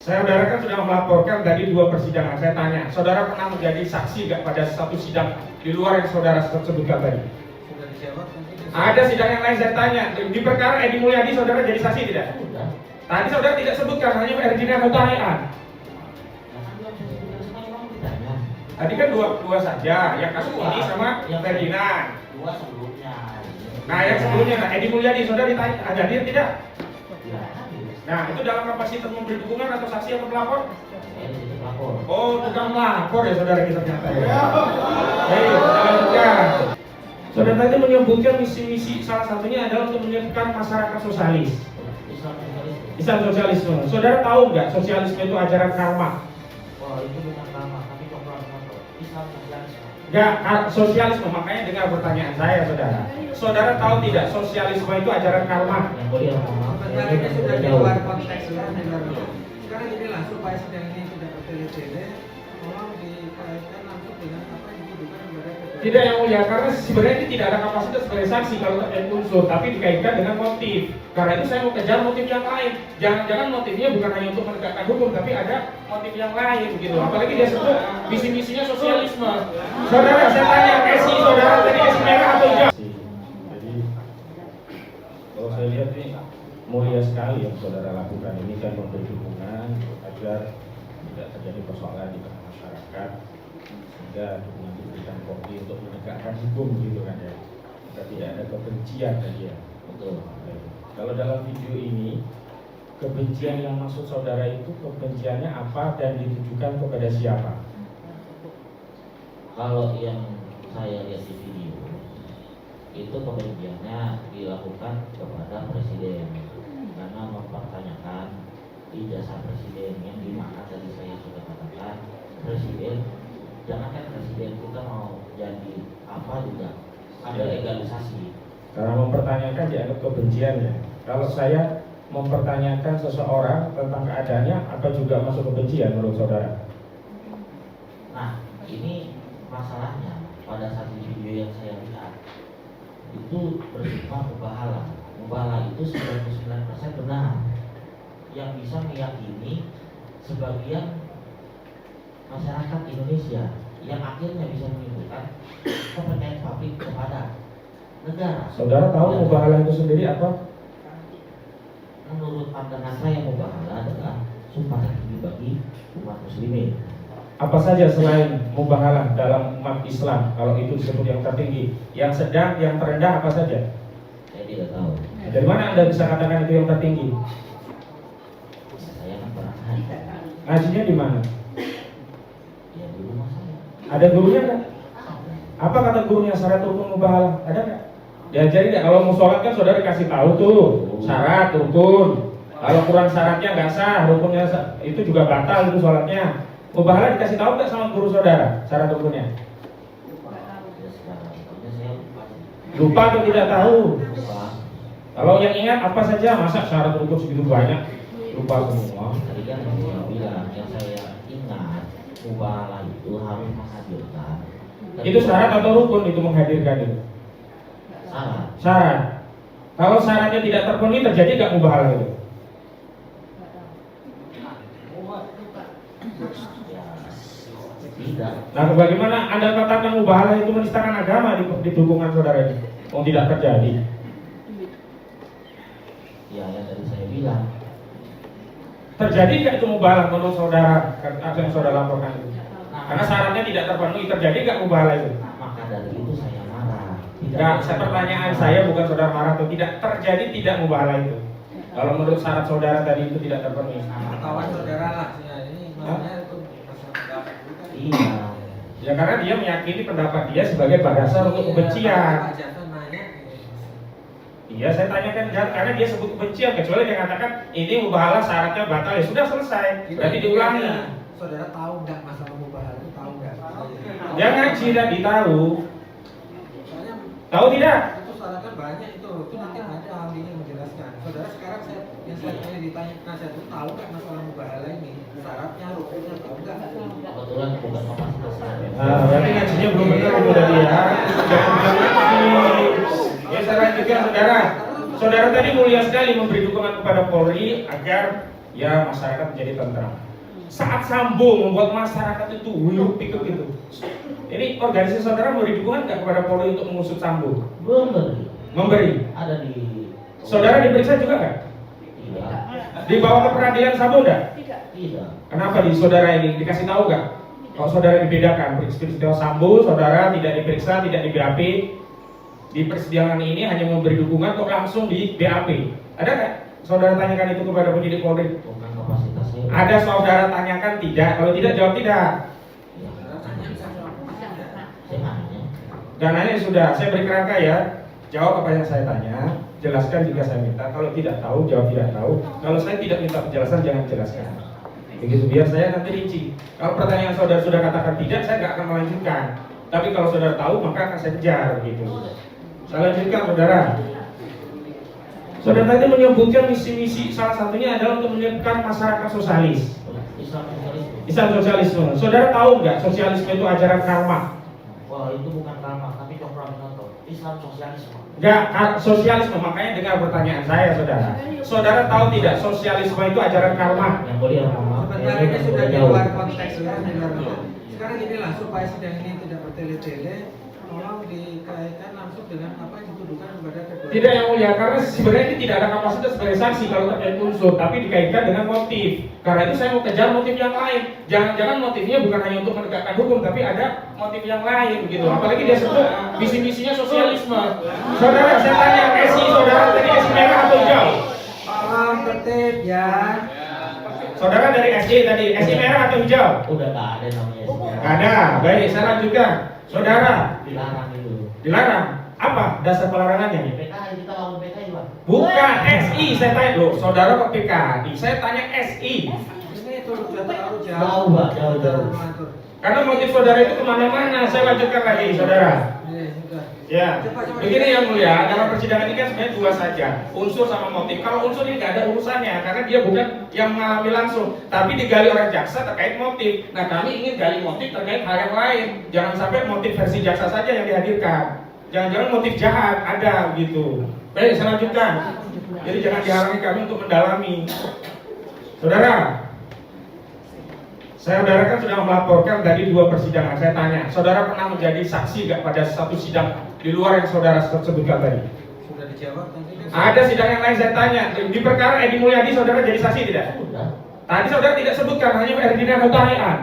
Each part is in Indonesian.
Saudara kan sudah melaporkan dari 2 persidangan. Saya tanya, saudara pernah menjadi saksi nggak pada satu sidang di luar yang saudara sebutkan tadi? Sudah dijawab. Ada sidang yang lain saya tanya. Di perkara Edi Mulyadi saudara jadi saksi tidak? Sudah. Tadi saudara tidak sebutkan, hanya Ferdinand Hutahian. Tadi kan dua saja, yang kasus ini sama yang Ferdinand. 2 sebelumnya. Nah yang sebelumnya, Edi Mulyadi saudara ditanya, hadir tidak? Tidak hadir. Nah itu dalam kapasitas memberi dukungan atau saksi atau pelapor? Saya jadi pelapor. Oh, tukang melapor ya saudara kita ternyata ya. Hei, kita lanjutkan. Saudara tadi menyebutkan misi-misi salah satunya adalah untuk menyiapkan masyarakat sosialis. Islam sosialisme. Saudara tahu nggak sosialisme itu ajaran karma? Oh, itu bukan karma, tapi Islam sosialisme. Nggak, sosialisme. Makanya dengar pertanyaan saya, saudara. Saudara tahu tidak sosialisme itu ajaran karma? Yang mulia mohon. Pertanyaannya sudah di luar konteks, sudah di luar. Sekarang inilah supaya sidang ini tidak bertele-tele, tolong dikaitkan langsung dengan apa yang dituduhkan kepada PPK. Tidak yang mulia, karena sebenarnya ini tidak ada kapasitas sebagai saksi kalau terkait unsur, tapi dikaitkan dengan motif. Karena itu saya mau kejar motif yang lain. Jangan-jangan motifnya bukan hanya untuk menegakkan hukum, tapi ada motif yang lain gitu. Apalagi dia sebut visi-misinya sosialisme. Saudara, saya tanya, SI saudara tadi SI merah atau hijau? Jadi kalau saya lihat ini mulia sekali yang saudara lakukan ini kan memberi dukungan agar tidak terjadi persoalan di tengah masyarakat, sehingga dukungan diberikan Polri untuk menegakkan hukum gitu kan ya. Kita tidak ada kebencian tadi ya. Betul. Kalau dalam video ini kebencian yang maksud saudara itu kebenciannya apa dan ditujukan kepada siapa? Kalau yang saya lihat di video itu kebenciannya dilakukan kepada presiden karena mempertanyakan ijazah presiden yang dimana tadi saya sudah katakan presiden, jangankan presiden, kita mau jadi apa juga ada legalisasi. Karena mempertanyakan dianggap kebencian ya. Kalau saya mempertanyakan seseorang tentang keadaannya, apa juga masuk kebencian menurut saudara? Nah, ini masalahnya pada saat di video yang saya lihat itu bersifat mubahalah. Mubahalah itu 99% benar. Yang bisa meyakini sebagian masyarakat Indonesia yang akhirnya bisa menyimpulkan kepercayaan publik kepada negara. Saudara tahu mubahalah itu sendiri apa? Menurut pandangan saya mubahalah adalah sumpah tertinggi bagi umat muslimin. Apa saja selain mubahalah dalam umat Islam, kalau itu disebut yang tertinggi, yang sedang, yang terendah apa saja? Saya tidak tahu. Dari mana Anda bisa katakan itu yang tertinggi? Saya kan pernah ngaji. Ngajinya di mana? Ya di rumah saya. Ada gurunya nggak? Apa kata gurunya syarat rukun mubahalah? Ada nggak? Diajari nggak? Kalau mau sholat kan saudara kasih tahu tuh syarat rukun. Kalau kurang syaratnya nggak sah, rukunnya itu juga batal itu sholatnya. Mubahalah dikasih tahu nggak sama guru saudara syarat rukunnya? Ya sekarang pokoknya saya lupa. Lupa atau tidak tahu? Lupa. Kalau yang ingat apa saja? Masa syarat rukun segitu banyak? Lupa semua. Tadi kan saya bilang yang saya ingat mubahalah itu harus menghadirkan. Itu syarat atau rukun itu menghadirkan itu? Syarat. Syarat. Kalau syaratnya tidak terpenuhi terjadi nggak mubahalah itu? Ya tidak. Nah, bagaimana Anda katakan mubahalah itu menistakan agama di dukungan saudara ini? Oh, tidak terjadi. Ya yang tadi saya bilang. Terjadi nggak itu mubahalah menurut saudara yang saudara laporkan itu? Karena syaratnya tidak terpenuhi, terjadi nggak mubahalah itu? Maka dari itu saya marah. Nggak, pertanyaan saya bukan saudara marah atau tidak, terjadi tidak mubahalah itu? Kalau menurut syarat saudara tadi itu tidak terpenuhi. Kawan saudara lah, ya, ini maksudnya itu masalah pendapat juga. Iya. Ya karena dia meyakini pendapat dia sebagai batasan untuk kebencian. Pak Jason nanya, Iya, saya tanyakan karena dia sebut kebencian, kecuali dia katakan ini mubahalah syaratnya batal, ya sudah selesai. Berarti diulangi. Saudara tahu nggak masalah mubahalah itu, tahu nggak? Dia ngaji dan ditahu. Soalnya Tahu tidak? itu syaratnya banyak itu nanti ada ahlinya menjelaskan. Saudara sekarang yang saya tanya ditanya penasihat itu tahu nggak masalah mubahalah ini? Syaratnya, rukunnya tahu nggak? Kebetulan bukan kapasitas saya. Nah, berarti ngajinya belum benar itu tadi ya. Jangan bilang ngaji. Ya saya lanjutkan saudara. Saudara tadi mulia sekali memberi dukungan kepada Polri agar ya masyarakat menjadi tentram. Saat Sambo membuat masyarakat itu hiruk pikuk gitu. Ini organisasi saudara memberi dukungan nggak kepada Polri untuk mengusut Sambo? Memberi. Ada di. Saudara diperiksa juga nggak? Tidak. Dibawa ke peradilan Sambo nggak? Tidak. Kenapa di saudara ini dikasih tahu nggak? Kalau saudara dibedakan, peristiwa Sambo, saudara tidak diperiksa, tidak di BAP. Di persidangan ini hanya memberi dukungan kok langsung di BAP. Ada nggak? Saudara tanyakan itu kepada penyidik Polri. Bukan kapasitas saya. Ada saudara tanyakan tidak? Kalau tidak jawab tidak. Ya. Saya nanya. Dan nanya sudah, saya beri kerangka ya. Jawab apa yang saya tanya, jelaskan jika saya minta. Kalau tidak tahu, jawab tidak tahu. Kalau saya tidak minta penjelasan, jangan jelaskan. Begitu biar saya nanti rinci. Kalau pertanyaan saudara sudah katakan tidak, saya nggak akan melanjutkan. Tapi kalau saudara tahu, maka akan saya kejar gitu. Saya lanjutkan, saudara. Saudara tadi menyebutkan misi-misi salah satunya adalah untuk menyiapkan masyarakat sosialis. Islam sosialisme. Saudara tahu nggak sosialisme itu ajaran karma? Wah, itu bukan karma, tapi Cokro Aminoto. Islam sosialisme. Enggak, sosialisme. Makanya dengar pertanyaan saya, saudara. Saudara tahu tidak sosialisme itu ajaran karma? Yang mulia Sebentar ini sudah di luar konteks ya, di luar konteks. Sekarang inilah supaya sidang ini tidak bertele-tele, tolong dikaitkan langsung dengan apa yang dituduhkan kepada kedua. Tidak, yang mulia, karena sebenarnya ini tidak ada kapasitas sebagai saksi kalau terkait unsur, tapi dikaitkan dengan motif. Karena itu saya mau kejar motif yang lain. Jangan-jangan motifnya bukan hanya untuk menegakkan hukum, tapi ada motif yang lain gitu. Apalagi dia sebut visi-misinya sosialisme. Saudara, saya tanya, SI saudara tadi SI merah atau hijau? Tolong tertib ya. Saudara dari SI tadi, SI merah atau hijau? Udah nggak ada namanya. Nggak ada. Baik, saya lanjutkan. Saudara, Dilarang itu. dilarang. Apa dasar pelarangannya? PKI, kita lawan PKI, Pak. Bukan SI, saya tanya loh. Saudara kok PKI? Saya tanya SI. Ini itu sudah terlalu jauh. Jauh, Pak, jauh. Mengatur. Karena motif saudara itu kemana-mana. Saya lanjutkan lagi, saudara. Sudah. Ya, begini yang mulia, dalam persidangan ini kan sebenarnya dua saja, unsur sama motif. Kalau unsur ini nggak ada urusannya, karena dia bukan yang mengalami langsung, tapi digali oleh jaksa terkait motif. Nah, kami ingin gali motif terkait hal yang lain. Jangan sampai motif versi jaksa saja yang dihadirkan. Jangan-jangan motif jahat ada gitu. Baik, saya lanjutkan. Jadi jangan dihalangi kami untuk mendalami. Saudara, saudara kan sudah melaporkan dari dua persidangan. Saya tanya, saudara pernah menjadi saksi nggak pada satu sidang di luar yang saudara sebutkan tadi? Sudah dijawab tadi. Ada sidang yang lain saya tanya. Di perkara Edi Mulyadi saudara jadi saksi tidak? Udah. Tadi saudara tidak sebutkan, hanya Ferdinand Hutahian.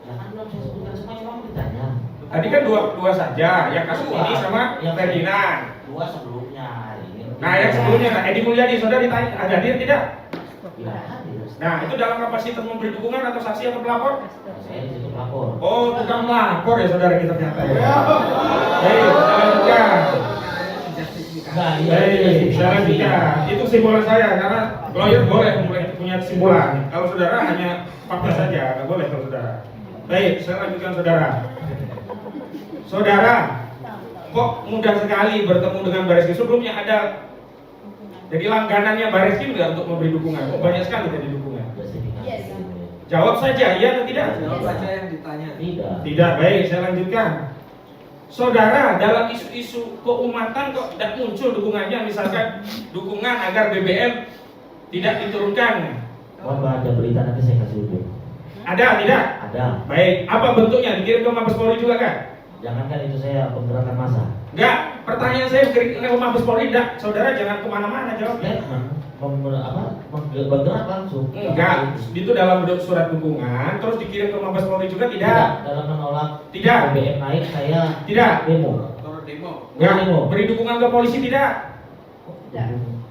Ya kan belum saya sebutkan semuanya, kamu ditanya. Tadi kan dua saja, yang kasus ini sama Yang Ferdinand. Dua sebelumnya hari ini. Nah, yang sebelumnya Edi Mulyadi saudara ditanya ada hadir tidak? Tidak hadir. Nah, itu dalam kapasitas memberi dukungan atau saksi atau pelapor? Saya di situ pelapor. Oh, tukang melapor ya saudara kita ternyata ya. Hei, saya lanjutkan. Nah, Hei, saya lanjutkan. Itu kesimpulan saya karena lawyer boleh punya kesimpulan. Kalau saudara hanya fakta saja, nggak boleh kalau saudara. Baik, saya lanjutkan saudara. Saudara, kok mudah sekali bertemu dengan Bareskrim? Sebelumnya ada jadi langganannya Bareskrim nggak untuk memberi dukungan? Kok banyak sekali jadi dukungan? Yes. Jawab saja, iya atau tidak? Jawab saja yang ditanya. Tidak. Tidak, baik, saya lanjutkan. Saudara, dalam isu-isu keumatan kok tidak muncul dukungannya, misalkan dukungan agar BBM tidak diturunkan. Mohon baca berita nanti saya kasih ujung. Ada, tidak? Ada. Baik, apa bentuknya? Dikirim ke Mabes Polri juga kan? Jangankan itu saya penggerakan massa. Enggak, pertanyaan saya kirim ke Mabes Polri tidak. Saudara jangan kemana-mana jawabnya. Bergerak langsung. Enggak, itu dalam bentuk surat dukungan, terus dikirim ke Mabes Polri juga tidak? Dalam menolak Tidak. BBM naik saya Tidak. demo. Turun demo. Enggak, Demo. beri dukungan ke polisi tidak?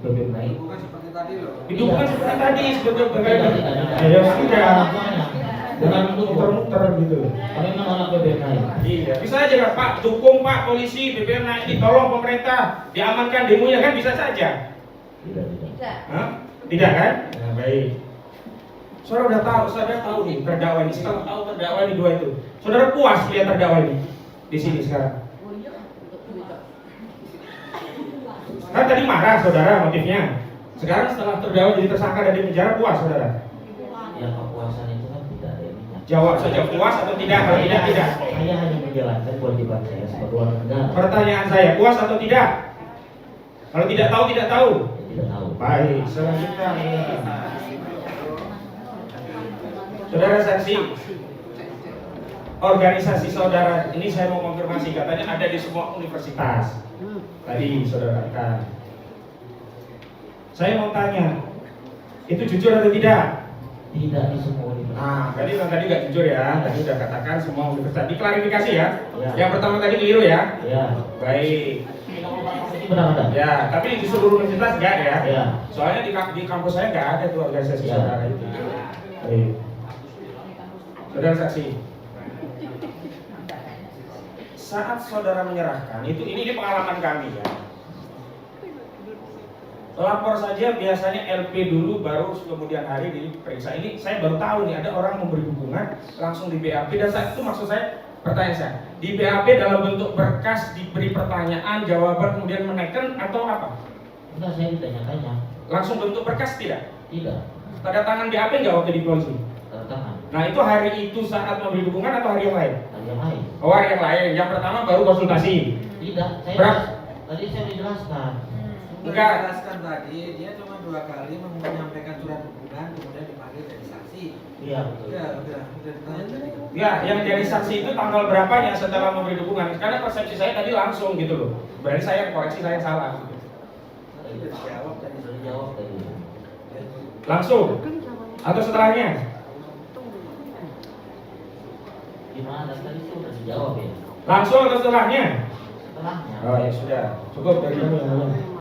BBM naik. Bukan seperti tadi loh. Dukungan seperti tadi sebetulnya. Tidak. Ya sudah. Bukan itu Muter-muter gitu. kami menolak BBM naik. Iya, bisa aja kan Pak, dukung Pak polisi BBM naik, tolong pemerintah diamankan demonya kan bisa saja. Tidak. Hah? Tidak kan? Nah, baik. Saudara udah tahu, saudara tahu nih terdakwa ini. Setelah tahu terdakwa ini dua itu, saudara puas lihat terdakwa ini di sini sekarang. Kan tadi marah saudara motifnya. Sekarang setelah terdakwa jadi tersangka dan di penjara puas saudara. Ya kepuasan itu kan tidak ada ininya. Jawab saja puas atau tidak? Kalau tidak tidak. Saya hanya menjalankan kewajiban saya sebagai warga negara. Pertanyaan saya puas atau tidak? Kalau tidak tahu tidak tahu. Saya tidak tahu. Baik, selanjutnya Saudara saksi, organisasi saudara ini saya mau konfirmasi, katanya ada di semua universitas. Tadi saudara katakan. Saya mau tanya, itu jujur atau tidak? Tidak di semua universitas. Nah, tadi nggak jujur ya. Tadi udah katakan semua universitas. Diklarifikasi ya. Ya. Yang pertama tadi keliru ya. Ya. Baik. Benar-benar. Ya, tapi di seluruh universitas enggak ya. Ya. Soalnya di kampus saya nggak ada tuh organisasi Ya. saudara itu. Baik. Saudara saksi. Saat saudara menyerahkan, ini pengalaman kami ya. Lapor saja biasanya LP dulu baru kemudian hari diperiksa. Ini saya baru tahu nih ada orang memberi dukungan langsung di BAP, dan saat itu maksud saya, pertanyaan saya, di BAP dalam bentuk berkas diberi pertanyaan, jawaban kemudian menaikkan atau apa? Enggak, saya ditanya-tanya. Langsung bentuk berkas tidak? Tidak. Tanda tangan BAP nggak waktu di polisi? Tanda tangan. Nah itu hari itu saat memberi dukungan atau hari yang lain? Ada yang lain. Oh, hari yang lain. Yang pertama baru konsultasi. Tidak. Tadi saya dijelaskan. Enggak. Jelaskan tadi dia cuma 2 kali menyampaikan surat dukungan kemudian dipanggil jadi saksi. Iya, betul. Udah ditanya tadi. Ya, yang jadi saksi itu tanggal berapanya setelah memberi dukungan? Karena persepsi saya tadi langsung gitu loh. Berarti saya koreksi, saya salah. Tadi udah dijawab tadi. Sudah dijawab tadi. Langsung atau setelahnya? Gimana tadi sih udah dijawab ya? Langsung atau setelahnya? Setelahnya. Oh ya sudah, cukup dari kamu yang ngomong.